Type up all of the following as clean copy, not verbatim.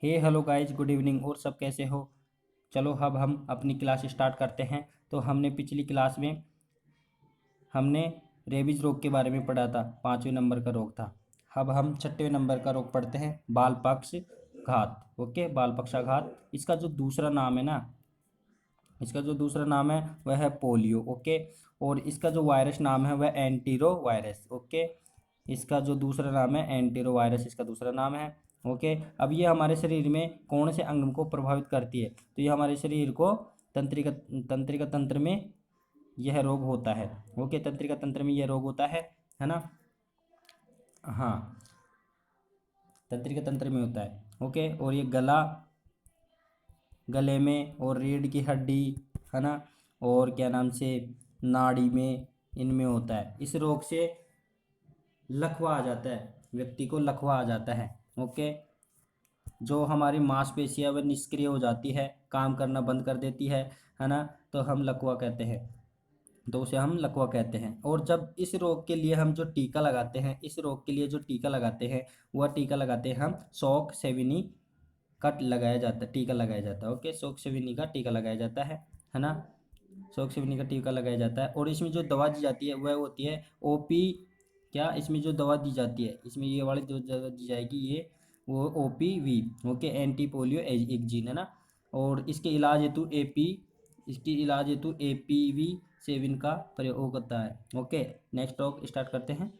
हे hello guys, good evening. और सब कैसे हो? चलो अब हम अपनी क्लास स्टार्ट करते हैं। तो हमने पिछली क्लास में हमने रेबीज रोग के बारे में पढ़ा था। 5वें नंबर का रोग था। अब हम 6वें नंबर का रोग पढ़ते हैं, बाल पक्षाघात। ओके, बाल पक्षाघात। इसका जो दूसरा नाम है ना, इसका जो दूसरा नाम है वह है पोलियो। ओके, और इसका जो वायरस नाम है वह एंटीरो वायरस। ओके, इसका जो दूसरा नाम है एंटीरो वायरस, इसका दूसरा नाम है। ओके, अब ये हमारे शरीर में कौन से अंग को प्रभावित करती है? तो ये हमारे शरीर को तंत्रिका तंत्रिका तंत्र में यह रोग होता है। ओके, तंत्रिका तंत्र में यह रोग होता है ना। हाँ, तंत्रिका तंत्र में होता है। ओके, और ये गले में और रीढ़ की हड्डी, है ना, और क्या नाम से नाड़ी में, इनमें होता है। इस रोग से लकवा आ जाता है, व्यक्ति को लकवा आ जाता है। ओके, जो हमारी मांसपेशियां वह निष्क्रिय हो जाती है, काम करना बंद कर देती है ना। तो हम लकवा कहते हैं, तो उसे हम लकवा कहते हैं। और जब इस रोग के लिए हम जो टीका लगाते हैं, इस रोग के लिए जो टीका लगाते हैं वह टीका लगाते हैं हम शॉक सेविनी का लगाया जाता है, टीका लगाया जाता है। ओके, शॉक सेविनी का टीका लगाया जाता है ना। शॉक सेविनी का टीका लगाया जाता है। और इसमें जो दवा दी जाती है वह होती है ओपी। क्या इसमें जो दवा दी जाती है, इसमें ये वाली जो दवा दी जाएगी ये वो OPV। ओके, एंटी पोलियो एक जीन है ना। और इसके इलाज हेतु APV7 का प्रयोग होता है। ओके, नेक्स्ट टॉक स्टार्ट करते हैं।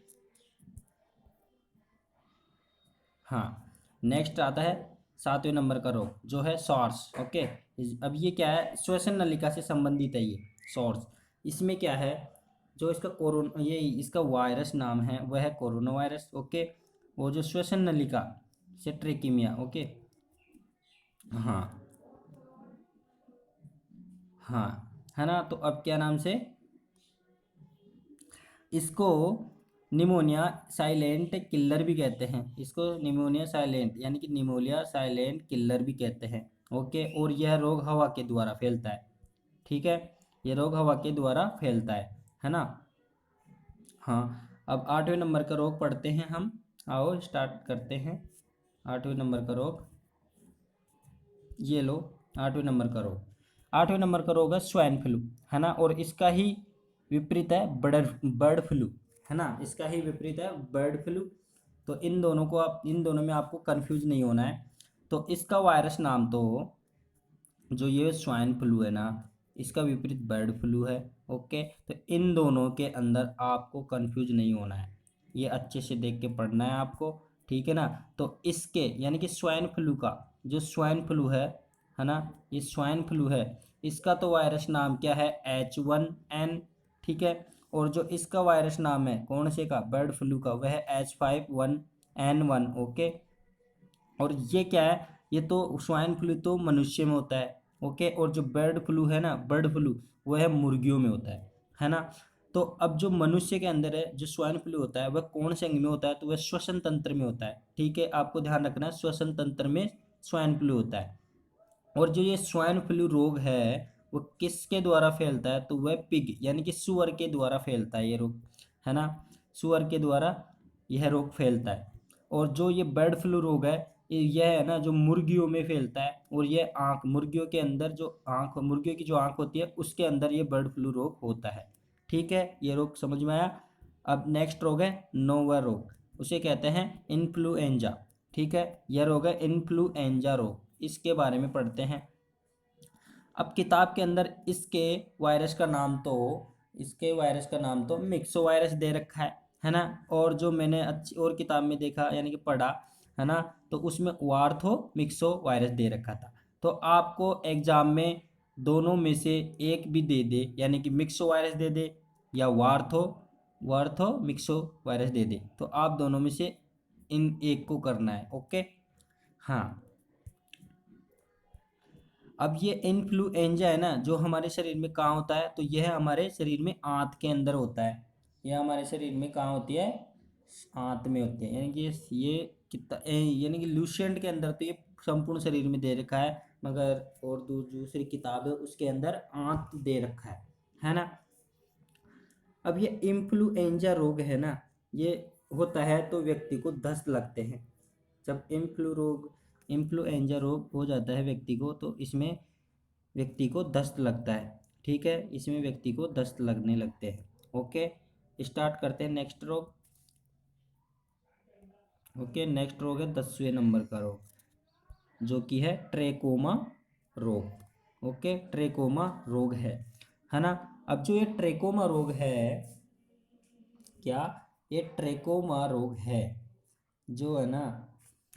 हाँ, नेक्स्ट आता है 7वें नंबर का रोग, जो है सॉर्स। ओके, अब ये क्या है? श्वसन नलिका से संबंधित है ये सॉर्स। इसमें क्या है? जो इसका कोरोना, ये इसका वायरस नाम है वह है कोरोना वायरस। ओके, और जो श्वसन नलिका से ट्रेकीमिया। ओके, हाँ हाँ, है ना। तो अब क्या नाम से इसको निमोनिया साइलेंट किलर भी कहते हैं। इसको निमोनिया साइलेंट यानी कि निमोनिया साइलेंट किलर भी कहते हैं। ओके, और यह रोग हवा के द्वारा फैलता है। ठीक है, यह रोग हवा के द्वारा फैलता है ना। हाँ, अब 8वें नंबर का रोग पढ़ते हैं हम। आओ स्टार्ट करते हैं 8वें नंबर का रोग। ये लो, 8वें नंबर का रोग। 8वें नंबर का रोग है स्वाइन फ्लू, है ना। और इसका ही विपरीत है बर्ड बर्ड फ्लू, है ना। इसका ही विपरीत है बर्ड फ्लू। तो इन दोनों में आपको कंफ्यूज नहीं होना है। तो इसका वायरस नाम तो, जो ये स्वाइन फ्लू है ना, इसका विपरीत बर्ड फ्लू है। ओके, तो इन दोनों के अंदर आपको कंफ्यूज नहीं होना है, ये अच्छे से देख के पढ़ना है आपको। ठीक है ना। तो इसके यानी कि स्वाइन फ्लू का, जो स्वाइन फ्लू है ना, ये स्वाइन फ्लू है। इसका तो वायरस नाम क्या है? H1N। ठीक है, और जो इसका वायरस नाम है कौन से का? बर्ड फ्लू का, वह है H5N1। ओके, और ये क्या है? ये तो स्वाइन फ्लू तो मनुष्य में होता है। ओके, और जो बर्ड फ्लू है ना, बर्ड फ्लू, वो है मुर्गियों में होता है ना। तो अब जो मनुष्य के अंदर है, जो स्वाइन फ्लू होता है, वह कौन से अंग में होता है? तो वह श्वसन तंत्र में होता है। ठीक है, आपको ध्यान रखना है, श्वसन तंत्र में स्वाइन फ्लू होता है। और जो ये स्वाइन फ्लू रोग है वो किसके द्वारा फैलता है? तो वह पिग यानी कि सुअर के द्वारा फैलता है ये रोग, है ना। सुअर के द्वारा यह रोग फैलता है। और जो ये बर्ड फ्लू रोग है, यह है ना जो मुर्गियों में फैलता है। और ये आँख, मुर्गियों के अंदर जो आँख, मुर्गियों की जो आँख होती है उसके अंदर ये बर्ड फ्लू रोग होता है। ठीक है, ये रोग समझ में आया। अब नेक्स्ट रोग है नोवा रोग, उसे कहते हैं इन्फ्लुएंजा। ठीक है, यह रोग है इन्फ्लुएंजा रोग, इसके बारे में पढ़ते हैं। अब किताब के अंदर इसके वायरस का नाम तो मिक्सो वायरस दे रखा है ना। और जो मैंने अच्छी और किताब में देखा यानी कि पढ़ा, है ना, तो उसमें वार्थो मिक्सो वायरस दे रखा था। तो आपको एग्जाम में दोनों में से एक भी दे दे, यानी कि मिक्सो वायरस दे दे या वार्थो वार्थो मिक्सो वायरस दे दे, तो आप दोनों में से इन एक को करना है। ओके, हाँ। अब ये इन्फ्लुएंजा है ना, जो हमारे शरीर में कहाँ होता है? तो यह हमारे शरीर में आंत के अंदर होता है। यह हमारे शरीर में कहाँ होती है? आंत में होती है। यानी कि ये कितना यानी कि लूसेंट के अंदर तो ये संपूर्ण शरीर में दे रखा है, मगर और दूसरी किताब है उसके अंदर आंत दे रखा है ना। अब ये इन्फ्लुएंजा रोग है ना, ये होता है तो व्यक्ति को दस्त लगते हैं। जब इन्फ्लुएंजा रोग हो जाता है व्यक्ति को, तो इसमें व्यक्ति को दस्त लगता है। ठीक है, इसमें व्यक्ति को दस्त लगने लगते हैं। ओके, स्टार्ट करते हैं नेक्स्ट रोग। ओके, नेक्स्ट रोग है 10वें नंबर का रोग, जो कि है ट्रेकोमा रोग। ओके, ट्रेकोमा रोग है ना। अब जो ये ट्रेकोमा रोग है, क्या ये ट्रेकोमा रोग है जो है ना,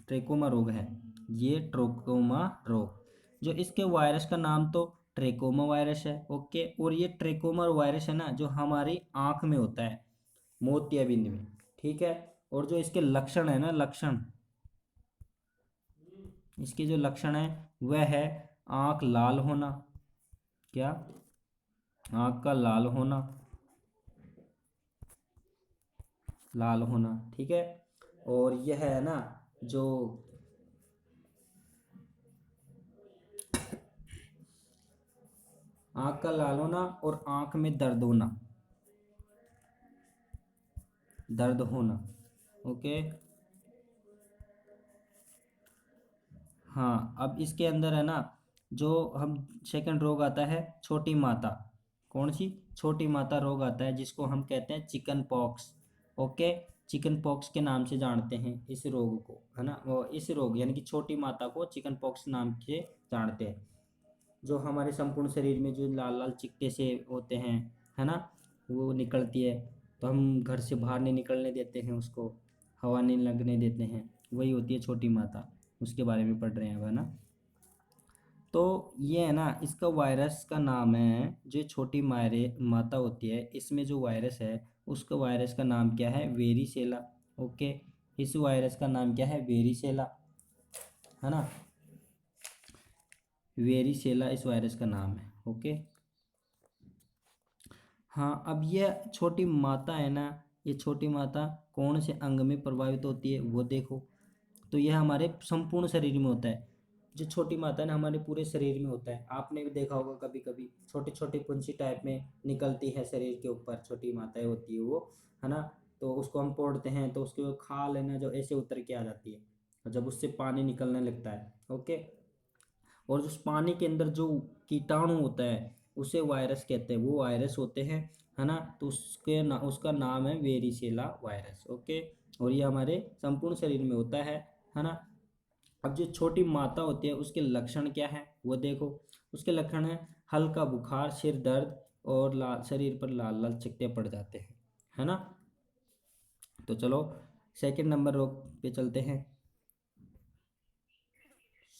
ट्रेकोमा रोग है, ये ट्रेकोमा रोग, जो इसके वायरस का नाम तो ट्रेकोमा वायरस है। ओके, और ये ट्रेकोमा वायरस है ना, जो हमारी आंख में होता है, मोतियाबिंद में। ठीक है, और जो इसके लक्षण है ना, लक्षण, इसके जो लक्षण है वह है आंख लाल होना, क्या, आंख का लाल होना, लाल होना। ठीक है, और यह है ना जो आंख का लाल होना और आंख में दर्द होना, दर्द होना। ओके, हाँ, अब इसके अंदर है ना, जो हम सेकंड रोग आता है छोटी माता, कौन सी, छोटी माता रोग आता है, जिसको हम कहते हैं chicken pox. Okay, chicken pox के नाम से जानते हैं इस रोग को, है ना, वो इस रोग यानी कि छोटी माता को चिकन पॉक्स नाम से जानते हैं। जो हमारे संपूर्ण शरीर में जो लाल लाल चिकटे से होते हैं, है ना, वो निकलती है, तो हम घर से बाहर नहीं निकलने देते हैं उसको, हवा नहीं लगने देते हैं, वही होती है छोटी माता। उसके बारे में पढ़ रहे हैं अब, है ना। तो ये है ना, इसका वायरस का नाम है, जो छोटी मारे माता होती है, इसमें जो वायरस है, उसका वायरस का नाम क्या है, वेरिसेला। ओके, इस वायरस का नाम क्या है, वेरिसेला, है ना, वेरिसेला इस वायरस का नाम है। ओके, हाँ, अब ये छोटी माता है ना, ये छोटी माता कौन से अंग में प्रभावित होती है वो देखो। तो यह हमारे संपूर्ण शरीर में होता है। जो छोटी माता है ना, हमारे पूरे शरीर में होता है। आपने भी देखा होगा कभी कभी छोटी छोटी पुंछी टाइप में निकलती है शरीर के ऊपर, छोटी माताएं होती है वो, है ना। तो उसको हम पोड़ते हैं तो उसकी वो खाल है ना, जो ऐसे उतर के आ जाती है, और जब उससे पानी निकलने लगता है। ओके, और उस पानी के अंदर जो कीटाणु होता है उसे वायरस कहते हैं, वो वायरस होते हैं, है ना। तो उसका नाम है वेरिसेला वायरस। ओके, और ये हमारे संपूर्ण शरीर में होता है ना। अब जो छोटी माता होती है उसके लक्षण क्या है वो देखो। उसके लक्षण है हल्का बुखार, सिर दर्द, और लाल, शरीर पर लाल लाल चिकटे पड़ जाते हैं, है ना। तो चलो सेकंड नंबर रोग पे चलते हैं।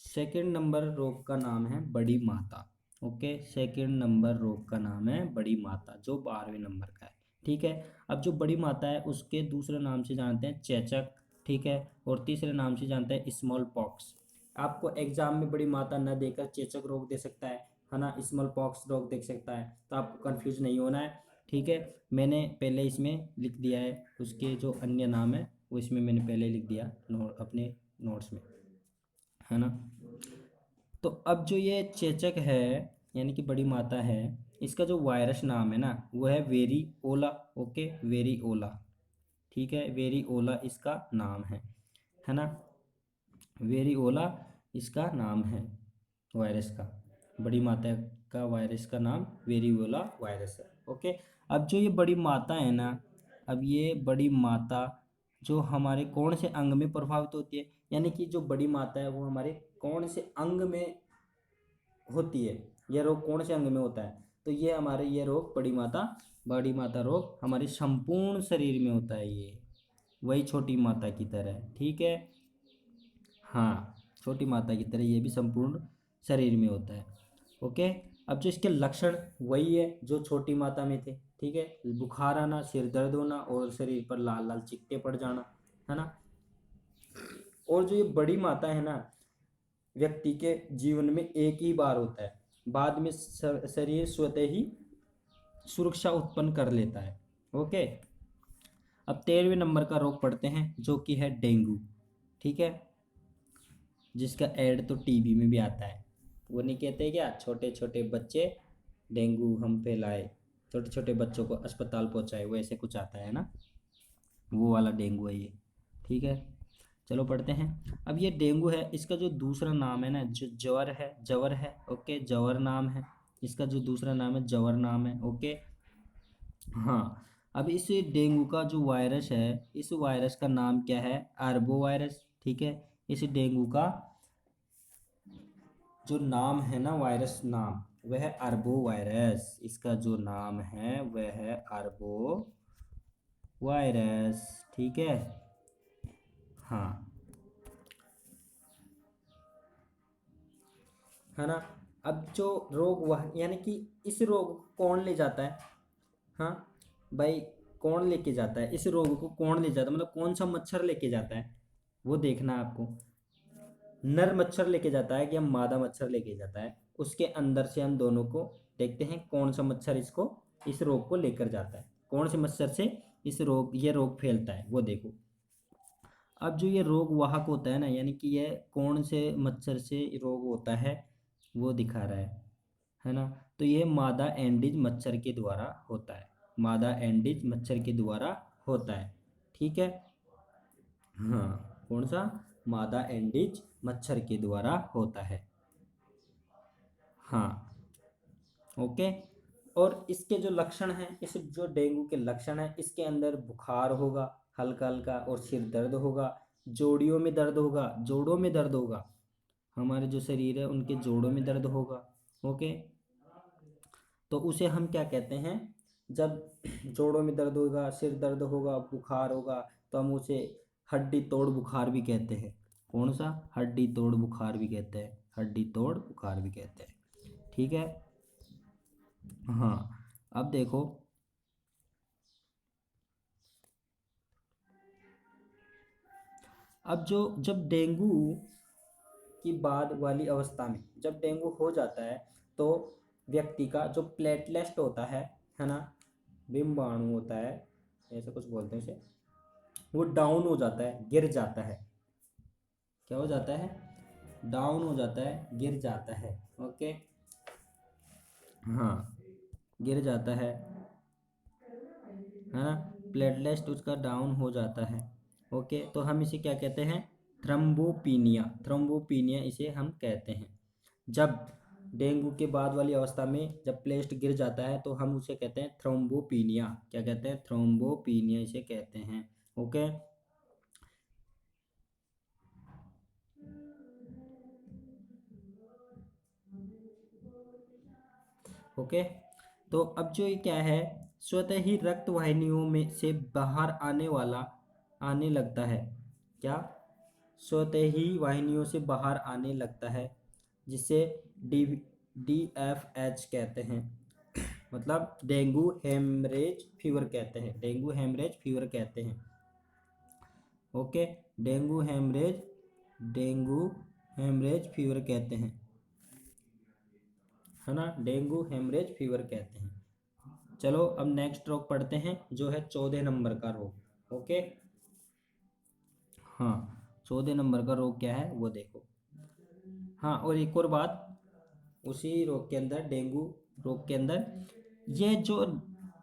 सेकंड नंबर रोग का नाम है बड़ी माता। ओके, सेकंड नंबर रोग का नाम है बड़ी माता, जो 12वें नंबर का है। ठीक है, अब जो बड़ी माता है उसके दूसरे नाम से जानते हैं चेचक। ठीक है, और तीसरे नाम से जानते हैं स्मॉल पॉक्स। आपको एग्जाम में बड़ी माता न देकर चेचक रोग दे सकता है ना, स्मॉल पॉक्स रोग देख सकता है, तो आपको कंफ्यूज नहीं होना है। ठीक है, मैंने पहले इसमें लिख दिया है, उसके जो अन्य नाम है वो इसमें मैंने पहले लिख दिया अपने नोट्स में, है ना। तो अब जो ये चेचक है, यानी कि बड़ी माता है, इसका जो वायरस नाम है ना वो है वेरी ओला। ओके, वेरी ओला। ठीक है, वेरी ओला इसका नाम है ना, वेरी ओला इसका नाम है वायरस का। बड़ी माता का वायरस का नाम वेरी ओला वायरस है। ओके, अब जो ये बड़ी माता है ना, अब ये बड़ी माता जो हमारे कौन से अंग में प्रभावित होती है, यानी कि जो बड़ी माता है वो हमारे कौन से अंग में होती है, यह रोग कौन से अंग में होता है, तो ये हमारे ये रोग बड़ी माता रोग हमारे संपूर्ण शरीर में होता है, ये वही छोटी माता की तरह। ठीक है, हाँ, छोटी माता की तरह ये भी संपूर्ण शरीर में होता है। ओके, अब जो इसके लक्षण वही है जो छोटी माता में थे। ठीक है, बुखार आना, सिर दर्द होना, और शरीर पर लाल लाल चिकटे पड़ जाना, है ना। और जो ये बड़ी माता है ना, व्यक्ति के जीवन में एक ही बार होता है, बाद में शरीर स्वतः ही सुरक्षा उत्पन्न कर लेता है। ओके, अब 13वें नंबर का रोग पढ़ते हैं, जो कि है डेंगू। ठीक है, जिसका ऐड तो टीवी में भी आता है। वो नहीं कहते क्या, छोटे छोटे बच्चे डेंगू हम फैलाए, छोटे छोटे बच्चों को अस्पताल पहुंचाए, वो ऐसे कुछ आता है ना, वो वाला डेंगू है ये। ठीक है, चलो पढ़ते हैं। अब ये डेंगू है, इसका जो दूसरा नाम है ना, जो ज्वर है, जवर है, ओके, जवर नाम है। इसका जो दूसरा नाम है जवर नाम है, ओके। हाँ, अब इस डेंगू का जो वायरस है, इस वायरस का नाम क्या है? आर्बो वायरस, ठीक है। इस डेंगू का जो नाम है ना, वायरस नाम, वह है आर्बो वायरस। इसका जो नाम है वह है आर्बो वायरस, ठीक है। हाँ, है ना। अब जो रोग वह, यानी कि इस रोग को कौन ले जाता है? हाँ भाई, कौन लेके जाता है इस रोग को? कौन ले जाता है, मतलब कौन सा मच्छर लेके जाता है, वो देखना है आपको। नर मच्छर लेके जाता है कि हम मादा मच्छर लेके जाता है, उसके अंदर से हम दोनों को देखते हैं कौन सा मच्छर इसको, इस रोग को लेकर जाता है, कौन से मच्छर से इस रोग, ये रोग फैलता है, वो देखो। अब जो ये रोग वाहक होता है ना, यानी कि ये कौन से मच्छर से रोग होता है, वो दिखा रहा है ना। तो ये मादा एंडीज मच्छर के द्वारा होता है, मादा एंडीज मच्छर के द्वारा होता है, ठीक है। हाँ, कौन सा? मादा एंडीज मच्छर के द्वारा होता है। हाँ, ओके। और इसके जो लक्षण हैं, इस जो डेंगू के लक्षण हैं, इसके अंदर बुखार होगा हल्का हल्का, और सिर दर्द होगा, जोड़ियों में दर्द होगा, जोड़ों में दर्द होगा, हमारे जो शरीर है उनके जोड़ों में दर्द होगा, ओके। तो उसे हम क्या कहते हैं? जब जोड़ों में दर्द होगा, सिर दर्द होगा, बुखार होगा, तो हम उसे हड्डी तोड़ बुखार भी कहते हैं। कौन सा? हड्डी तोड़ बुखार भी कहते हैं, हड्डी तोड़ बुखार भी कहते हैं, ठीक है। हाँ, अब देखो, अब जो जब डेंगू की बाद वाली अवस्था में, जब डेंगू हो जाता है, तो व्यक्ति का जो प्लेटलेट होता है ना, बिम्बाणु होता है, ऐसा कुछ बोलते हैं उसे, वो डाउन हो जाता है, गिर जाता है। क्या हो जाता है? डाउन हो जाता है, गिर जाता है, ओके। हाँ, गिर जाता है ना, प्लेटलेट उसका डाउन हो जाता है, ओके। तो हम इसे क्या कहते हैं? थ्रम्बोपीनिया, थ्रम्बोपीनिया इसे हम कहते हैं। जब डेंगू के बाद वाली अवस्था में जब प्लेस्ट गिर जाता है, तो हम उसे कहते हैं थ्रोम्बोपीनिया। क्या कहते हैं? थ्रोम्बोपीनिया इसे कहते हैं, ओके। ओके, तो अब जो ये क्या है, स्वतः ही रक्त वाहिनियों में से बाहर आने लगता है। क्या? स्वतः ही वाहिनियों से बाहर आने लगता है, जिसे डी DFH कहते हैं। मतलब डेंगू हेमरेज फीवर कहते हैं, डेंगू हेमरेज फीवर कहते हैं, okay. Dengue haemorrhage, dengue haemorrhage fever कहते हैं, है ना, डेंगू हेमरेज फीवर कहते हैं। चलो अब नेक्स्ट रोग पढ़ते हैं, जो है 14 नंबर का रोग, ओके। हाँ, 14 नंबर का रोग क्या है वो देखो। हाँ, और एक और बात, उसी रोग के अंदर, डेंगू रोग के अंदर, ये जो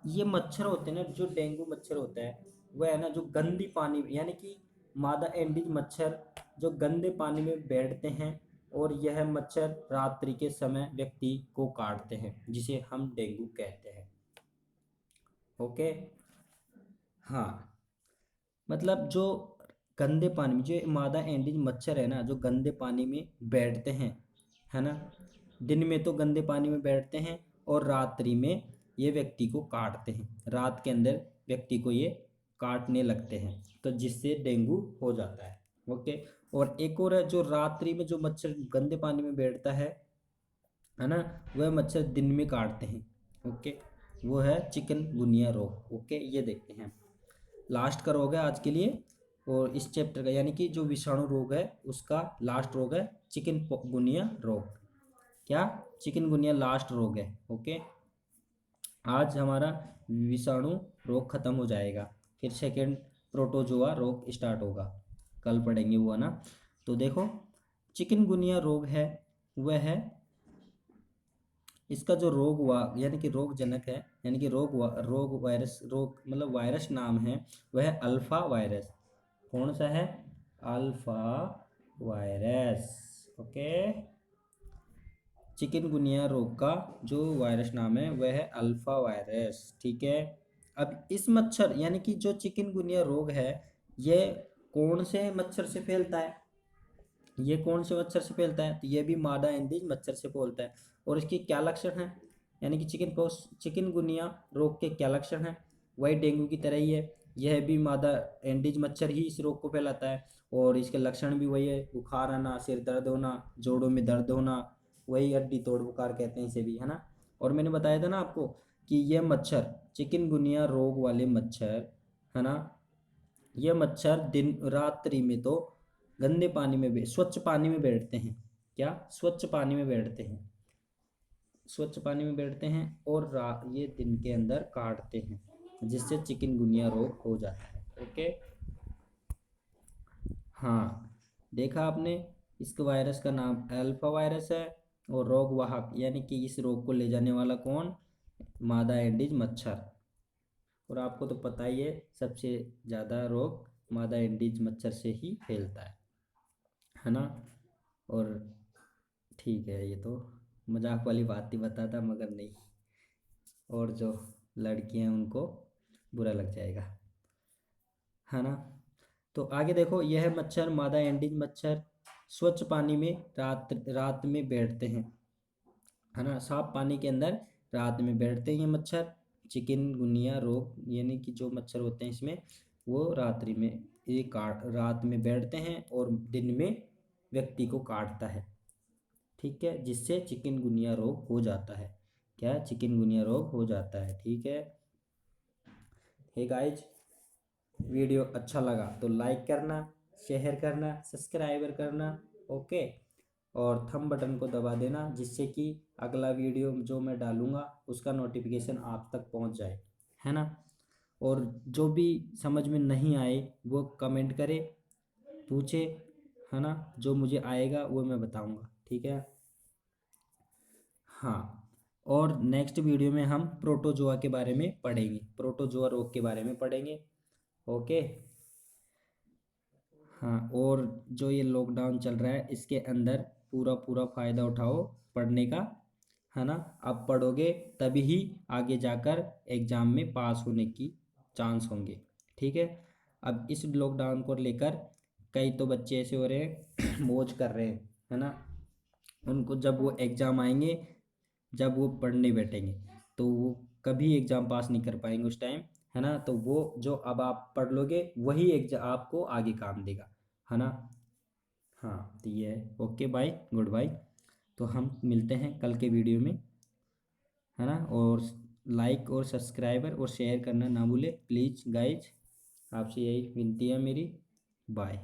ये मच्छर होते हैं ना, जो डेंगू मच्छर होता है, वह है ना जो गंदी पानी, यानी कि मादा एंडीज मच्छर जो गंदे पानी में बैठते हैं, और यह मच्छर रात्रि के समय व्यक्ति को काटते हैं, जिसे हम डेंगू कहते हैं, ओके। हाँ, मतलब जो गंदे पानी में, जो मादा एंडीज मच्छर है ना, जो गंदे पानी में बैठते हैं, है ना, दिन में तो गंदे पानी में बैठते हैं, और रात्रि में ये व्यक्ति को काटते हैं, रात के अंदर व्यक्ति को ये काटने लगते हैं, तो जिससे डेंगू हो जाता है, ओके। और एक और है, जो रात्रि में जो मच्छर गंदे पानी में बैठता है ना, वह मच्छर दिन में काटते हैं, ओके। वो है चिकनगुनिया रोग, ओके। ये देखते हैं, लास्ट का रोग है आज के लिए, और इस चैप्टर का, यानी कि जो विषाणु रोग है उसका लास्ट रोग है चिकनगुनिया रोग। क्या? चिकनगुनिया लास्ट रोग है, ओके। आज हमारा विषाणु रोग खत्म हो जाएगा, फिर सेकेंड प्रोटोजोआ रोग स्टार्ट होगा, कल पढ़ेंगे वो, है ना। तो देखो, चिकनगुनिया रोग है, वह है, इसका जो रोग हुआ, यानी कि रोग जनक है, यानी कि रोग वायरस, रोग मतलब वायरस नाम है, वह है अल्फा वायरस। कौन सा है? Alpha virus. ओके, चिकनगुनिया रोग का जो वायरस नाम है वह है अल्फा वायरस। ठीक है, अब इस मच्छर यानी कि जो चिकनगुनिया रोग है ये कौन से मच्छर से फैलता है, ये कौन से मच्छर से फैलता है, तो ये भी मादा एंडीज मच्छर से फैलता है। और इसके क्या लक्षण हैं, यानी कि चिकनगुनिया रोग के क्या लक्षण हैं, वही डेंगू की तरह ही है, यह भी मादा एंडीज मच्छर ही इस रोग को फैलाता है। और इसके लक्षण भी वही है, बुखार आना, सिर दर्द होना, जोड़ों में दर्द होना, वही हड्डी तोड़ बुखार कहते हैं इसे भी, है ना। और मैंने बताया था ना आपको कि ये मच्छर चिकनगुनिया रोग वाले मच्छर, है ना, ये मच्छर दिन रात्रि में तो गंदे पानी में स्वच्छ पानी में बैठते हैं। क्या, स्वच्छ पानी में बैठते हैं, स्वच्छ पानी में बैठते हैं और ये दिन के अंदर काटते हैं, जिससे चिकनगुनिया रोग हो जाता है। ओके, हाँ, देखा आपने, इस वायरस का नाम अल्फा वायरस है और रोग वाहक यानी कि इस रोग को ले जाने वाला कौन, मादा एडिज मच्छर। और आपको तो पता ही है सबसे ज़्यादा रोग मादा एडिज मच्छर से ही फैलता है ना। और ठीक है, ये तो मजाक वाली बात ही बताता मगर नहीं, और जो लड़कियां हैं उनको बुरा लग जाएगा, है ना। तो आगे देखो, यह मच्छर मादा एंडीज मच्छर स्वच्छ पानी में रात रात में बैठते हैं, है ना, साफ पानी के अंदर रात में बैठते हैं ये मच्छर। चिकनगुनिया रोग यानी कि जो मच्छर होते हैं इसमें, वो रात्रि में रात में बैठते हैं और दिन में व्यक्ति को काटता है। ठीक है, जिससे चिकनगुनिया रोग हो जाता है। क्या, चिकनगुनिया रोग हो जाता है। ठीक है, हे गाइज, वीडियो अच्छा लगा तो लाइक करना, शेयर करना, सब्सक्राइबर करना। ओके, और थंब बटन को दबा देना जिससे कि अगला वीडियो जो मैं डालूंगा उसका नोटिफिकेशन आप तक पहुंच जाए, है ना। और जो भी समझ में नहीं आए वो कमेंट करे, पूछे, है ना, जो मुझे आएगा वो मैं बताऊंगा। ठीक है, हाँ। और नेक्स्ट वीडियो में हम प्रोटोजोआ के बारे में पढ़ेंगे, प्रोटोजोआ रोग के बारे में पढ़ेंगे। ओके, हाँ। और जो ये लॉकडाउन चल रहा है इसके अंदर पूरा पूरा फ़ायदा उठाओ पढ़ने का, है ना। अब पढ़ोगे तभी ही आगे जाकर एग्ज़ाम में पास होने की चांस होंगे। ठीक है, अब इस लॉकडाउन को लेकर कई तो बच्चे ऐसे हो रहे हैं मौज कर रहे हैं, है ना। उनको जब वो एग्ज़ाम आएंगे, जब वो पढ़ने बैठेंगे तो वो कभी एग्ज़ाम पास नहीं कर पाएंगे उस टाइम, है ना। तो वो जो अब आप पढ़ लोगे वही एग्जाम आपको आगे काम देगा, है ना। हाँ, तो ये है। Okay, bye, goodbye. तो हम मिलते हैं कल के वीडियो में, है ना। और लाइक और सब्सक्राइबर और शेयर करना ना भूले प्लीज़ गाइज, आपसे यही विनती है मेरी। बाय।